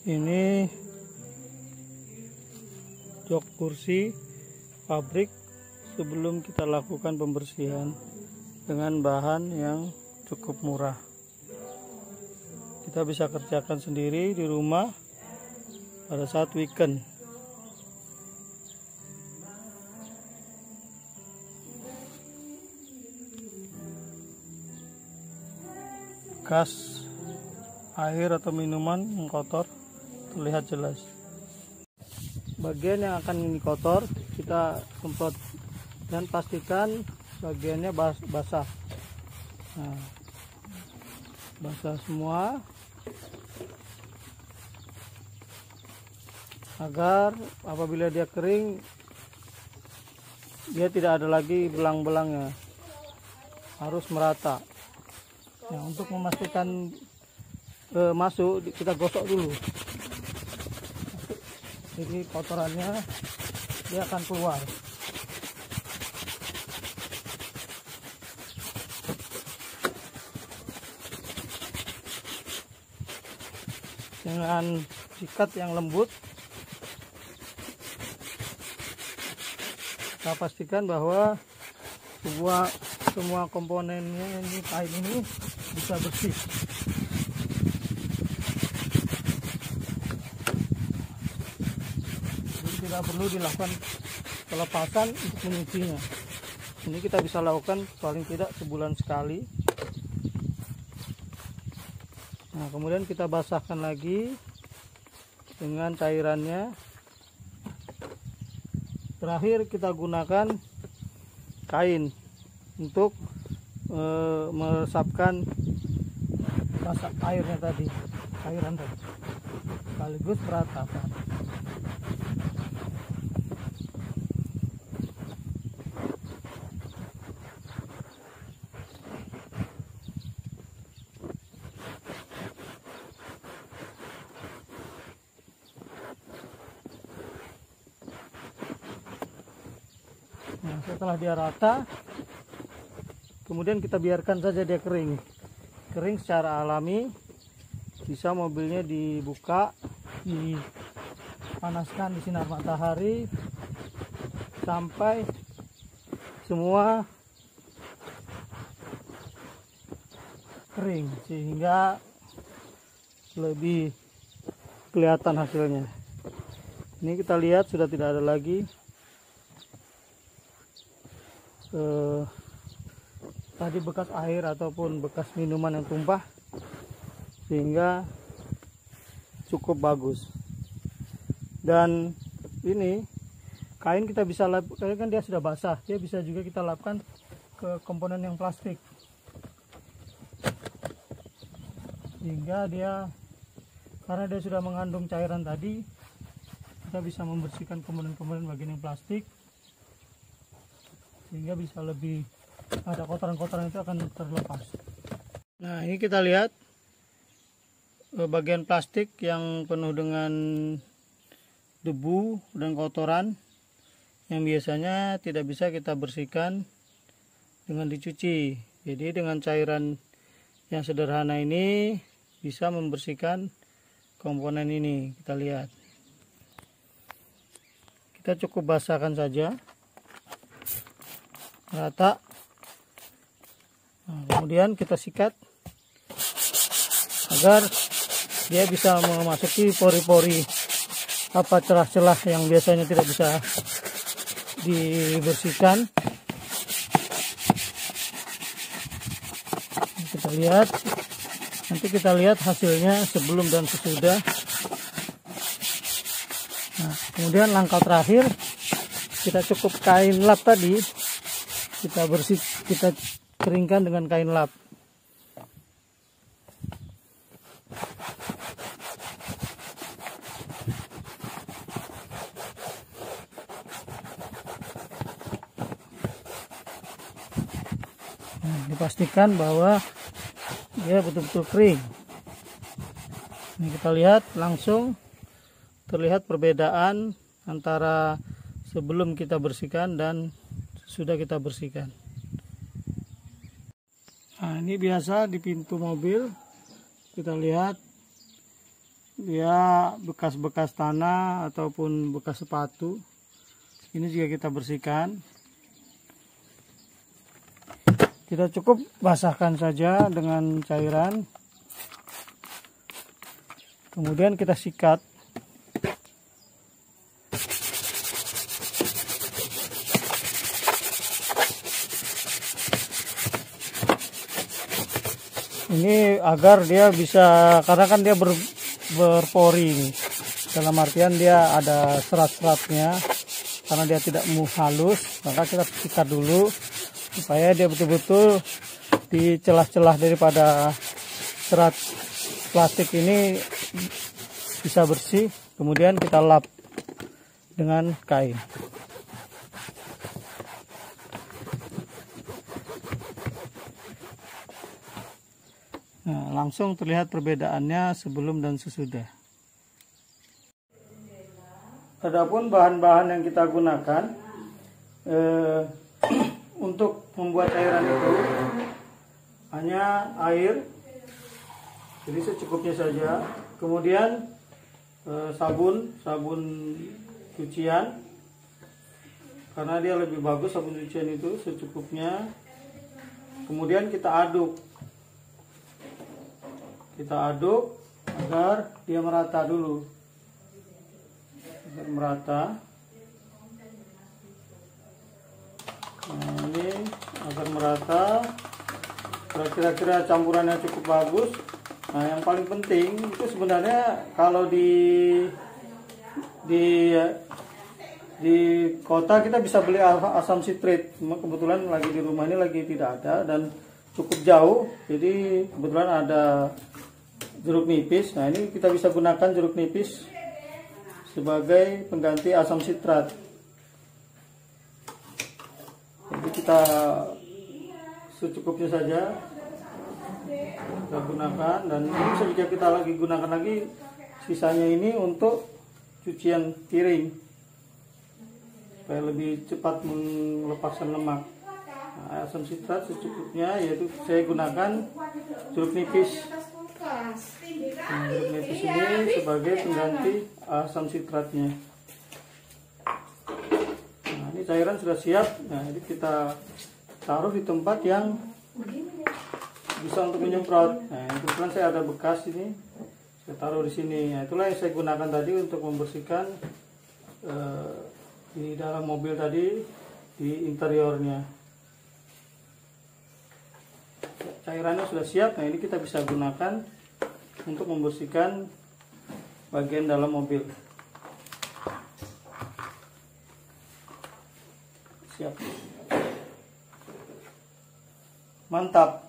Ini jok kursi pabrik sebelum kita lakukan pembersihan dengan bahan yang cukup murah. Kita bisa kerjakan sendiri di rumah pada saat weekend. Bekas air atau minuman yang kotor terlihat jelas. Bagian yang akan ini kotor kita semprot dan pastikan bagiannya basah. Nah, basah semua agar apabila dia kering dia tidak ada lagi belang-belangnya, harus merata. Nah, untuk memastikan masuk kita gosok dulu. Jadi kotorannya dia akan keluar. Dengan sikat yang lembut kita pastikan bahwa semua komponennya ini kain ini bisa bersih. Jadi tidak perlu dilakukan pelepasan untuk menyucinya. Ini kita bisa lakukan paling tidak sebulan sekali. Nah, kemudian kita basahkan lagi dengan cairannya. Terakhir kita gunakan kain untuk meresapkan basah airnya tadi, cairan tadi, sekaligus meratakan. Nah, setelah dia rata, kemudian kita biarkan saja dia kering secara alami. Bisa mobilnya dibuka, dipanaskan di sinar matahari sampai semua kering, sehingga lebih kelihatan hasilnya. Ini kita lihat sudah tidak ada lagi tadi bekas air ataupun bekas minuman yang tumpah, sehingga cukup bagus. Dan ini kain kita bisa lap, kan dia sudah basah, dia bisa juga kita lapkan ke komponen yang plastik, sehingga dia, karena dia sudah mengandung cairan tadi, kita bisa membersihkan komponen-komponen bagian yang plastik, sehingga bisa lebih, ada kotoran-kotoran itu akan terlepas. Nah, ini kita lihat bagian plastik yang penuh dengan debu dan kotoran yang biasanya tidak bisa kita bersihkan dengan dicuci. Jadi dengan cairan yang sederhana ini bisa membersihkan komponen ini. Kita lihat, kita cukup basahkan saja rata. Nah, kemudian kita sikat agar dia bisa memasuki pori-pori apa celah-celah yang biasanya tidak bisa dibersihkan. Kita lihat, nanti kita lihat hasilnya sebelum dan sesudah. Nah, kemudian langkah terakhir, kita cukup kain lap tadi, kita keringkan dengan kain lap. Nah, dipastikan bahwa dia betul-betul kering. Ini kita lihat langsung terlihat perbedaan antara sebelum kita bersihkan dan sudah kita bersihkan. Nah, ini biasa di pintu mobil kita lihat ya bekas-bekas tanah ataupun bekas sepatu. Ini juga kita bersihkan. Kita cukup basahkan saja dengan cairan. Kemudian kita sikat. Ini agar dia bisa, karena kan dia berpori ini. Dalam artian dia ada serat-seratnya. Karena dia tidak halus, maka kita sikat dulu supaya dia betul-betul di celah-celah daripada serat plastik ini bisa bersih. Kemudian kita lap dengan kain. Nah, langsung terlihat perbedaannya sebelum dan sesudah. Adapun bahan-bahan yang kita gunakan untuk membuat cairan itu hanya air, jadi secukupnya saja. Kemudian sabun cucian, karena dia lebih bagus sabun cucian itu secukupnya. Kemudian kita aduk agar dia merata dulu, agar merata. Nah, ini agar merata, kira-kira campurannya cukup bagus. Nah, yang paling penting itu sebenarnya kalau di kota kita bisa beli asam sitrit. Kebetulan lagi di rumah ini lagi tidak ada dan cukup jauh, jadi kebetulan ada jeruk nipis. Nah, ini kita bisa gunakan jeruk nipis sebagai pengganti asam sitrat. Jadi kita secukupnya saja kita gunakan, dan ini bisa juga kita lagi gunakan lagi sisanya ini untuk cucian piring supaya lebih cepat melepaskan lemak. Nah, asam sitrat secukupnya, yaitu saya gunakan jeruk nipis. Nah, jeruk nipis ini sebagai pengganti asam sitratnya. Nah, ini cairan sudah siap. Nah, ini kita taruh di tempat yang bisa untuk menyemprot. Nah, kebetulan saya ada bekas ini, saya taruh di sini. Nah, itulah yang saya gunakan tadi untuk membersihkan di dalam mobil tadi, di interiornya. Cairannya sudah siap. Nah, ini kita bisa gunakan untuk membersihkan bagian dalam mobil. Siap. Mantap.